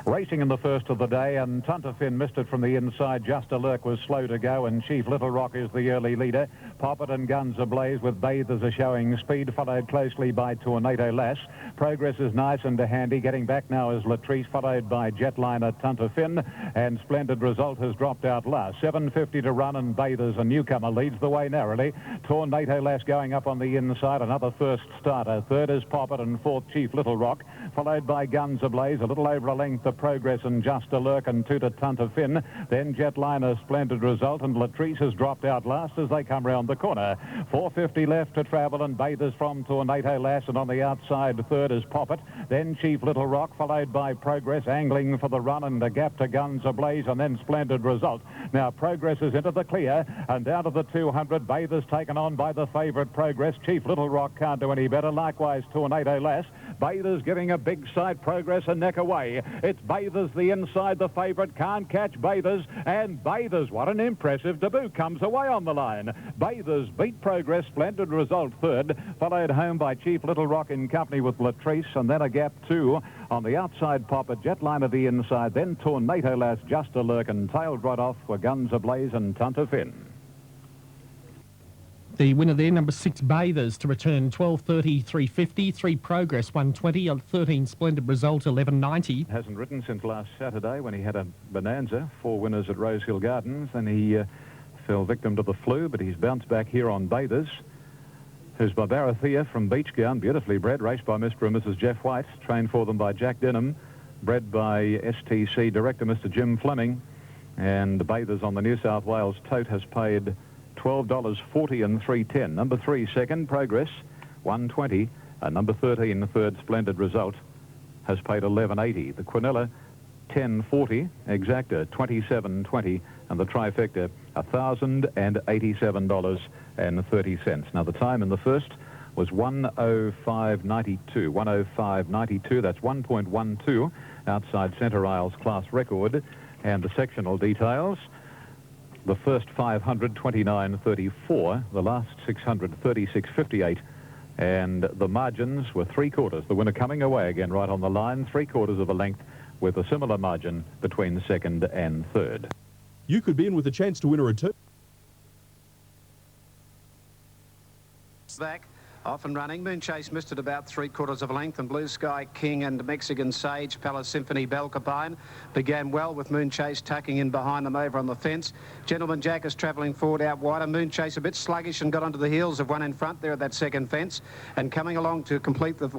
Racing in the first of the day, and Tuntafin missed it from the inside. Just a Lurk was slow to go, and Chief Little Rock is the early leader. Poppet and Guns Ablaze with Bathers are showing speed, followed closely by Tornado Lass. Progress is nice and handy. Getting back now is Latrice, followed by Jetliner Tuntafin, and Splendid Result has dropped out last. 7:50 to run, and Bathers, a newcomer, leads the way narrowly. Tornado Lass going up on the inside, another first starter. Third is Poppet, and fourth Chief Little Rock, followed by Guns Ablaze, a little over a length of Progress and Just a Lurk, and two to Tuntafin. Then Jetliner, Splendid Result, and Latrice has dropped out last as they come round the corner. 4:50 left to travel, and Bathers from Tornado Lass, and on the outside third is Poppet. Then Chief Little Rock, followed by Progress, angling for the run, and a gap to Guns Ablaze, and then Splendid Result. Now Progress is into the clear, and down to the 200. Bathers taken on by the favourite Progress. Chief Little Rock can't do any better. Likewise Tornado Lass. Bathers giving a big side. Progress a neck away. It's Bathers the inside, the favourite, can't catch Bathers, and Bathers, what an impressive debut, comes away on the line. Bathers beat Progress, Splendid Result third, followed home by Chief Little Rock in company with Latrice, and then a gap two on the outside. Poppet, Jetliner the inside, then Tornado Lass, Just a Lurk, and tailed right off for Guns Ablaze and Tuntafin. The winner there, number 6, Bathers, to return 12.30, 3.50, 3 Progress, 1.20, 13 Splendid Result, 11.90. Hasn't ridden since last Saturday when he had a bonanza, 4 winners at Rosehill Gardens, and he fell victim to the flu, but he's bounced back here on Bathers, who's by Barathea from Beachgown, beautifully bred, raced by Mr. and Mrs. Jeff White, trained for them by Jack Denham, bred by STC director Mr. Jim Fleming, and Bathers on the New South Wales tote has paid $12.40 and 3.10. Number 3, second, Progress, 1.20. And number 13, third, Splendid Result, has paid $11.80. The Quinella, 10.40. Exacta, 27.20. And the Trifecta, $1,087.30. Now the time in the first was 1:05.92. 1:05.92. That's 1.12 outside Centre Isles class record. And the sectional details. The first 500, 29.34. The last 600, 36.58. And the margins were 3/4. The winner coming away again right on the line, 3/4 of a length, with a similar margin between second and third. You could be in with a chance to win a return. Back. Off and running. Moonchase missed it about 3/4 of a length, and Blue Sky King and Mexican Sage, Palace Symphony, Belcapine began well with Moonchase tucking in behind them over on the fence. Gentleman Jack is travelling forward out wider. Moonchase a bit sluggish and got onto the heels of one in front there at that second fence, and coming along to complete the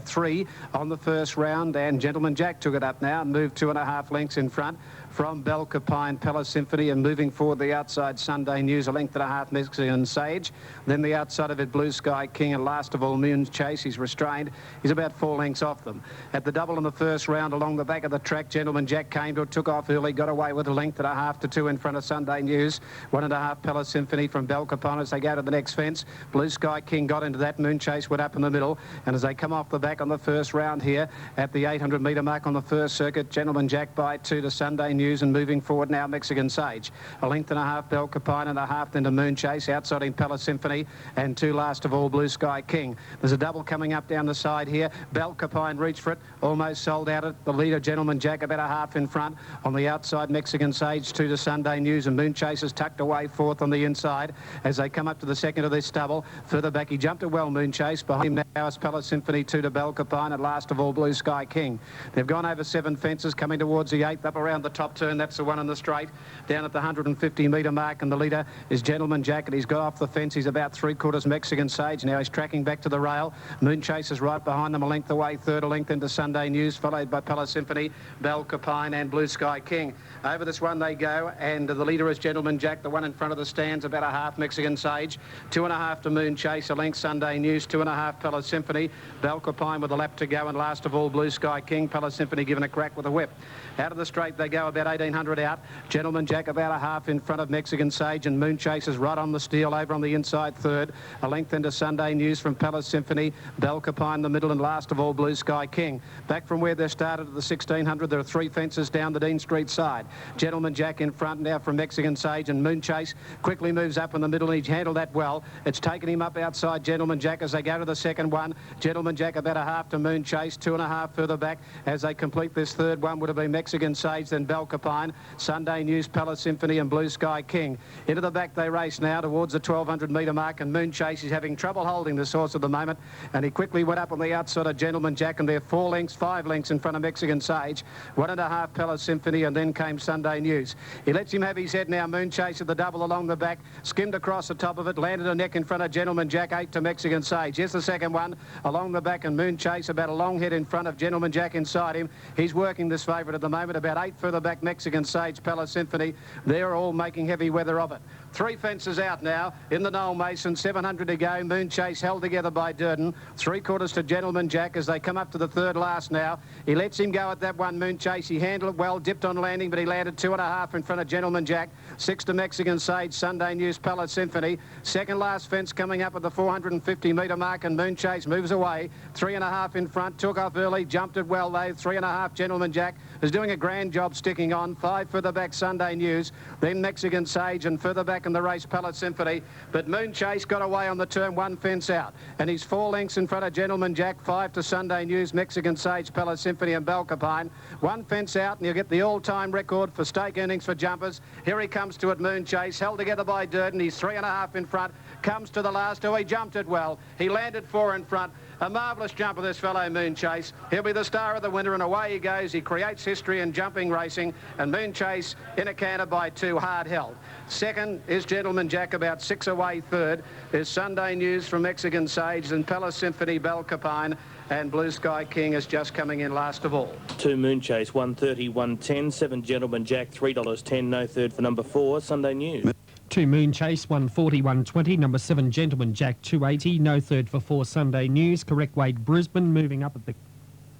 3 on the first round, and Gentleman Jack took it up now and moved 2.5 lengths in front from Belcapine, Palace Symphony, and moving forward the outside Sunday News, 1.5 lengths Mexican Sage. Then the outside of it, Blue Sky King, and last of all Moonchase. He's restrained. He's about 4 lengths off them. At the double in the first round along the back of the track, Gentleman Jack came to it, took off early, got away with 1.5 to 2 in front of Sunday News. 1.5 Palace Symphony from Belcapine as they go to the next fence. Blue Sky King got into that. Moonchase went up in the middle, and as they come off the back on the first round here at the 800-metre mark on the first circuit, Gentleman Jack by 2 to Sunday News, and moving forward now Mexican Sage. 1.5 Belcapine and a half then to Moonchase, outside in Palace Symphony, and 2 last of all Blue Sky King. There's a double coming up down the side here. Belcapine reached for it, almost sold out it. The leader, Gentleman Jack, about a half in front. On the outside, Mexican Sage, 2 to Sunday News, and Moonchase is tucked away fourth on the inside as they come up to the second of this double. Further back, he jumped it well, Moonchase. Behind him now is Palace Symphony, 2 to Belcapine, and last of all Blue Sky King. They've gone over 7 fences, coming towards the 8th, up around the top turn. That's the one in the straight, down at the 150-metre mark, and the leader is Gentleman Jack, and he's got off the fence. He's about 3/4 Mexican Sage. Now he's tracking back to the rail. Moonchase is right behind them, a length away, third a length into Sunday News, followed by Palace Symphony, Belcapine and Blue Sky King. Over this one they go, and the leader is Gentleman Jack, the one in front of the stands, about a half Mexican Sage. 2.5 to Moonchase, a length Sunday News, 2.5 Palace Symphony, Belcapine with a lap to go, and last of all Blue Sky King. Palace Symphony given a crack with a whip. Out of the straight they go, about 1,800 out. Gentleman Jack about a half in front of Mexican Sage, and Moonchase is right on the steel over on the inside third. A length into Sunday News. News from Palace Symphony, Belcapine the middle, and last of all Blue Sky King. Back from where they started at the 1600, there are 3 fences down the Dean Street side. Gentleman Jack in front now from Mexican Sage, and Moon Chase quickly moves up in the middle, and he's handled that well. It's taken him up outside Gentleman Jack as they go to the second one. Gentleman Jack about a half to Moon Chase, 2.5 further back as they complete this third one. Would have been Mexican Sage, then Belcapine, Sunday News, Palace Symphony and Blue Sky King. Into the back they race now towards the 1200 metre mark, and Moon Chase is having trouble holding this horse at the moment, and he quickly went up on the outside of Gentleman Jack, and they're 4 lengths, 5 lengths in front of Mexican Sage, 1.5 Palace Symphony, and then came Sunday News. He lets him have his head now. Moon Chase at the double along the back, skimmed across the top of it, landed a neck in front of Gentleman Jack, 8 to Mexican Sage. Here's the second one along the back, and Moon Chase about a long head in front of Gentleman Jack inside him. He's working this favourite at the moment, about 8 further back Mexican Sage, Palace Symphony. They're all making heavy weather of it. 3 fences out now in the Noel Mason, 700 to go. Moon Chase held together by Durden, 3/4 to Gentleman Jack as they come up to the third last now. He lets him go at that one, Moon Chase. He handled it well, dipped on landing, but he landed 2.5 in front of Gentleman Jack. 6 to Mexican Sage, Sunday News, Palace Symphony. Second last fence coming up at the 450 metre mark, and Moon Chase moves away. 3.5 in front, took off early, jumped it well though. 3.5 Gentleman Jack is doing a grand job sticking on. 5 further back Sunday News, then Mexican Sage, and further back in the race Palace Symphony. But Moon Chase got away on the turn, 1 fence out, and he's 4 lengths in front of Gentleman Jack. 5 to Sunday News, Mexican Sage, Palace Symphony and Belcapine. 1 fence out, and you'll get the all-time record for stake earnings for jumpers. Here he comes to it, Moon Chase, held together by Durden. He's 3.5 in front, comes to the last. Oh, he jumped it well. He landed 4 in front. A marvellous jumper, this fellow Moon Chase. He'll be the star of the winter, and away he goes. He creates history in jumping racing, and Moon Chase in a canter by 2, hard held. Second is Gentleman Jack, about 6 away. Third is Sunday News from Mexican Sage, and Palace Symphony, Belcapine, and Blue Sky King is just coming in last of all. 2 Moon Chase, 130, 110. 7 Gentleman Jack, $3.10. No third for number 4, Sunday News. 2 Moon Chase, 140, 120. Number 7 Gentleman Jack, 280. No third for 4 Sunday News. Correct weight Brisbane, moving up at the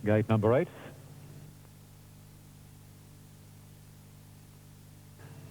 Gate number 8.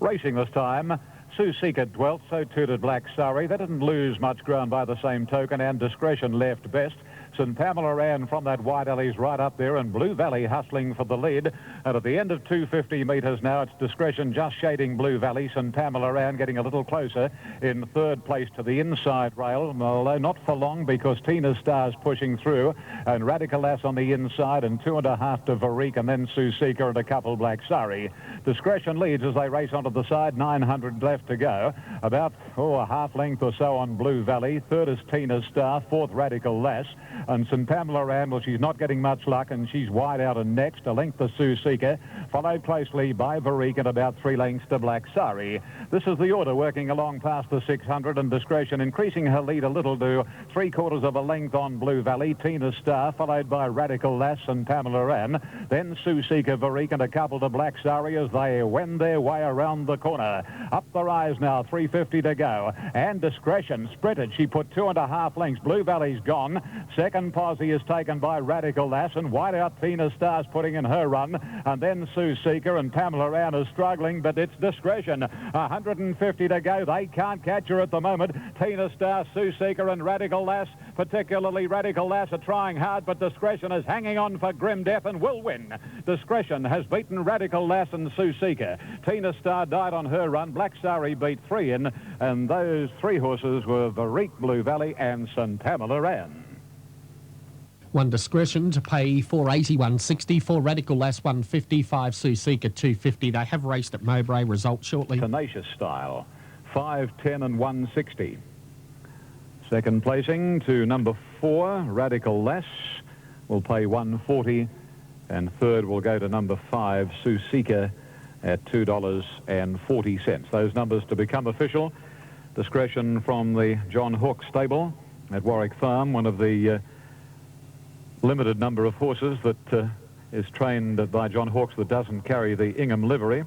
Racing this time, Susika dwelt, so too did Black Surrey. They didn't lose much ground by the same token, and Discretion left best. St Pamela ran from that wide alleys right up there, and Blue Valley hustling for the lead. And at the end of 250 metres now, it's Discretion just shading Blue Valley. St Pamela ran getting a little closer in third place to the inside rail, although not for long because Tina Star's pushing through, and Radical Lass on the inside, and 2.5 to Varique, and then Susika and a couple Black Surrey. Discretion leads as they race onto the side, 900 left to go. About a half length or so on Blue Valley. Third is Tina Star, fourth Radical Lass. And St Pamela ran, well, she's not getting much luck, and she's wide out and next. A length to Susika, followed closely by Varique, and about 3 lengths to Black Surrey. This is the order working along past the 600, and Discretion increasing her lead a little to 3/4 of a length on Blue Valley. Tina Star, followed by Radical Lass and Pamela ran. Then Susika, Varique, and a couple to Black Surrey as they wend their way around the corner. Up the rise now, 350 to go. And Discretion sprinted. She put 2.5 lengths. Blue Valley's gone. Second posse is taken by Radical Lass, and wide out Tina Star's putting in her run. And then Susika, and Pamela Ran is struggling, but it's Discretion. 150 to go. They can't catch her at the moment. Tina Star, Susika, and Radical Lass, particularly Radical Lass, are trying hard, but Discretion is hanging on for grim death and will win. Discretion has beaten Radical Lass and Susika. Tina Star died on her run. Black Surrey beat 3 in, and those 3 horses were Varique, Blue Valley, and St Pamela Ran. 1 Discretion to pay 480, 160. 4 Radical Lass, 150. 5 Susika, 250. They have raced at Mowbray. Results shortly. Tenacious Style, 5, 10 and 160. Second placing to number 4, Radical Lass, will pay 140. And third will go to number 5, Susika, at $2.40. Those numbers to become official. Discretion from the John Hawke stable at Warwick Farm, one of the limited number of horses that is trained by John Hawkes that doesn't carry the Ingham livery.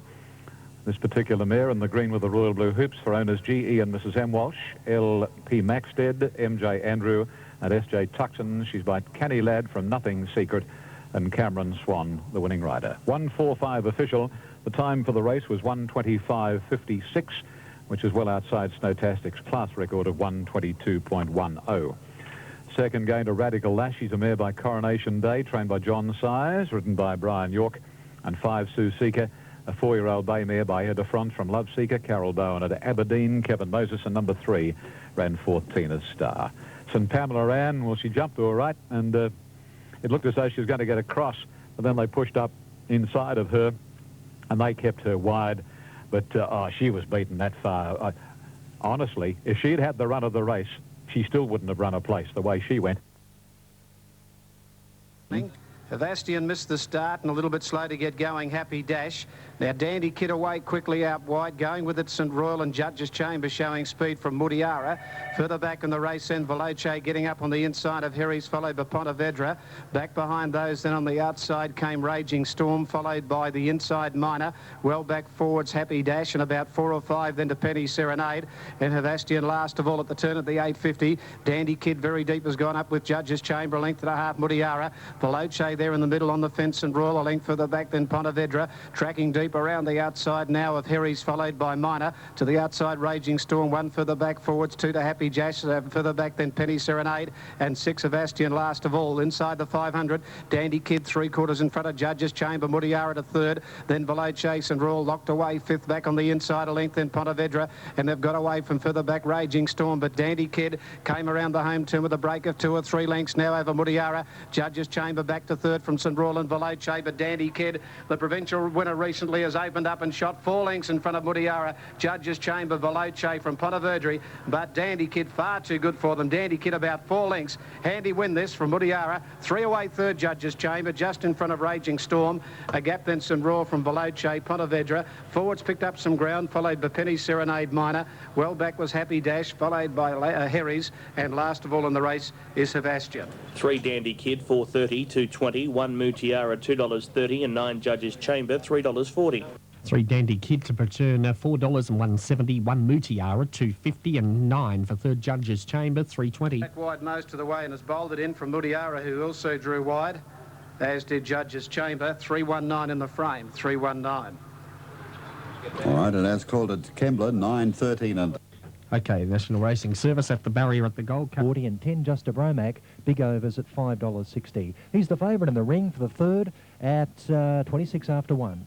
This particular mare in the green with the royal blue hoops for owners G.E. and Mrs. M. Walsh, L.P. Maxted, M.J. Andrew, and S.J. Tuxton. She's by Canny Lad from Nothing Secret, and Cameron Swan, the winning rider. 1:45 official. The time for the race was 1:25.56, which is well outside Snowtastic's class record of 1:22.10. Second going to Radical Lash. She's a mare by Coronation Day, trained by John Size, ridden by Brian York. And 5 Susika, a 4-year-old bay mare by Head de France from Love Seeker, Carol Bowen at Aberdeen. Kevin Moses, and number 3 ran 14 as Star. St Pamela ran, well, she jumped to her right, and it looked as though she was going to get across, but then they pushed up inside of her, and they kept her wide. But, she was beaten that far. Honestly, if she'd had the run of the race, she still wouldn't have run a place the way she went. Avastian missed the start and a little bit slow to get going. Happy Dash. Now Dandy Kid away quickly out wide. Going with it St Royal and Judge's Chamber showing speed from Mutiara. Further back in the race then Veloce getting up on the inside of Harry's, followed by Pontevedra. Back behind those then on the outside came Raging Storm, followed by the inside Minor. Well back forwards Happy Dash, and about 4 or 5 then to Penny Serenade. And Avastian last of all at the turn at the 850. Dandy Kid very deep has gone up with Judge's Chamber, a length and a half Mutiara. Veloce there in the middle on the fence and Royal, a length further back than Pontevedra. Tracking deep around the outside now of Harry's, followed by Minor. To the outside Raging Storm, 1 further back forwards, 2 to Happy Dash, further back than Penny Serenade, and 6 of Avastian last of all. Inside the 500, Dandy Kid 3/4 in front of Judge's Chamber, Mutiara to 3rd, then Veloce and Royal locked away 5th back on the inside, a length then Pontevedra, and they've got away from further back Raging Storm, but Dandy Kid came around the home turn with a break of 2 or 3 lengths now over Mutiara. Judge's Chamber back to 3rd from St Royal and Veloce, but Dandy Kid, the provincial winner recently, has opened up and shot 4 lengths in front of Mutiara. Judge's Chamber, Veloce from Pontevedra, but Dandy Kid far too good for them. Dandy Kid about 4 lengths. Handy win this from Mutiara. 3 away 3rd Judge's Chamber, just in front of Raging Storm. A gap then St Royal from Veloce, Pontevedra. Forwards picked up some ground, followed by Penny Serenade Minor. Well back was Happy Dash, followed by Harry's, and last of all in the race is Sebastian. 3 Dandy Kid, 4.30, 2.20, 1 Mutiara, $2.30, and 9 Judge's Chamber, $3.40. 3 Dandy Kid to return $4 and 170, 1 Mutiara, $2.50, and 9 for 3rd Judge's Chamber, $3.20. Back wide most of the way and has bowled it in from Mutiara, who also drew wide, as did Judge's Chamber. 3.19 in the frame, 3.19. All right, and as called at Kembla, 9.13 and... Okay, National Racing Service at the barrier at the Gold Cup. 40 and 10 just to Bromac. Big overs at $5.60. He's the favourite in the ring for the 3rd at 26 after 1.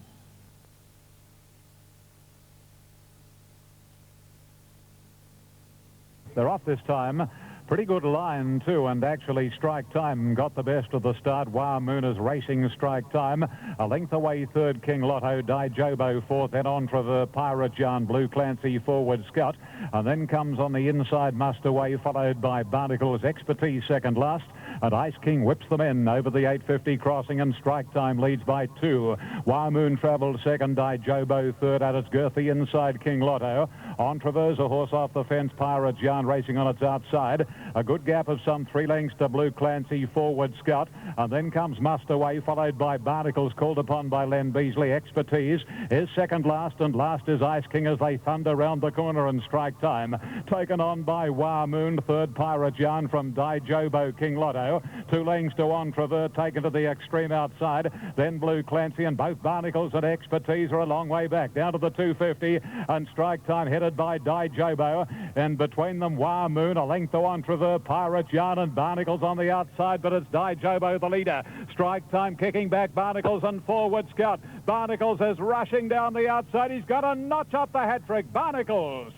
They're off this time. Pretty good line, too, and actually Strike Time got the best of the start. Wah Mooner's racing Strike Time. A length away 3rd King Lotto, Di Jobo 4th, then Entrever, Pirate John, Blue Clancy, Forward Scout. And then comes on the inside Must Away, followed by Barnacle's Expertise 2nd last. And Ice King whips them in over the 850 crossing, and Strike Time leads by 2. Wah Moon travelled 2nd, Di Jobo 3rd at its girthy inside King Lotto. Entrever's a horse off the fence, Pirate John racing on its outside. A good gap of some 3 lengths to Blue Clancy, Forward Scout. And then comes Must Away, followed by Barnacles, called upon by Len Beasley. Expertise is 2nd last, and last is Ice King as they thunder round the corner, and Strike Time taken on by Wah Moon. 3rd Pirate John from Di Jobo, King Lotto. 2 lengths to Entrever, taken to the extreme outside. Then Blue Clancy, and both Barnacles and Expertise are a long way back, down to the 250. And Strike Time headed by Di Jobo. And between them, Wah Moon, a length to Entrever, Pirate John and Barnacles on the outside, but it's Di Jobo the leader. Strike Time kicking back Barnacles and Forward Scout. Barnacles is rushing down the outside. He's got to notch up the hat-trick. Barnacles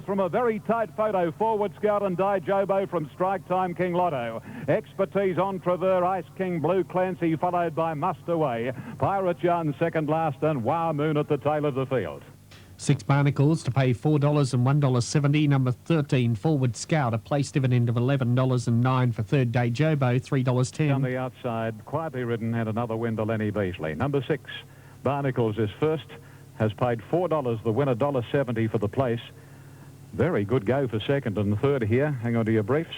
from a very tight photo. Forward Scout and Di Jobo from Strike Time, King Lotto. Expertise, Entrever, Ice King, Blue Clancy, followed by Must Away. Pirate John 2nd last, and Wah Moon at the tail of the field. 6 Barnacles to pay $4 and $1.70. Number 13, Forward Scout, a place dividend of $11 and 9 for 3rd Di Jobo, $3.10. On the outside, quietly ridden, and another win to Lenny Beasley. Number 6, Barnacles is first, has paid $4, the winner $1.70 for the place. Very good go for 2nd and 3rd here. Hang on to your briefs.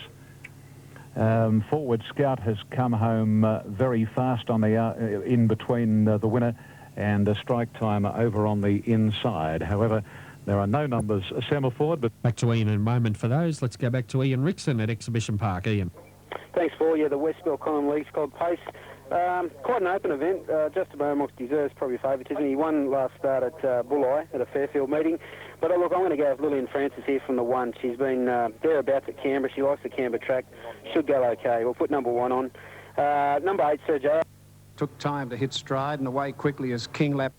Forward Scout has come home very fast on the in between the winner and Strike Time over on the inside. However, there are no numbers semaphore, but... Back to Ian in a moment for those. Let's go back to Ian Rickson at Exhibition Park. Ian. Thanks, Paul. Yeah, the Westmill Common League's called Pace. Quite an open event. Just about Mox deserves probably favouritism. He won last start at Bulli at a Fairfield meeting. But look, I'm going to go with Lillian Francis here from the 1. She's been thereabouts at Canberra. She likes the Canberra track. Should go okay. We'll put number 1 on. Number 8, Sergio. Took time to hit stride and away quickly as King Lap.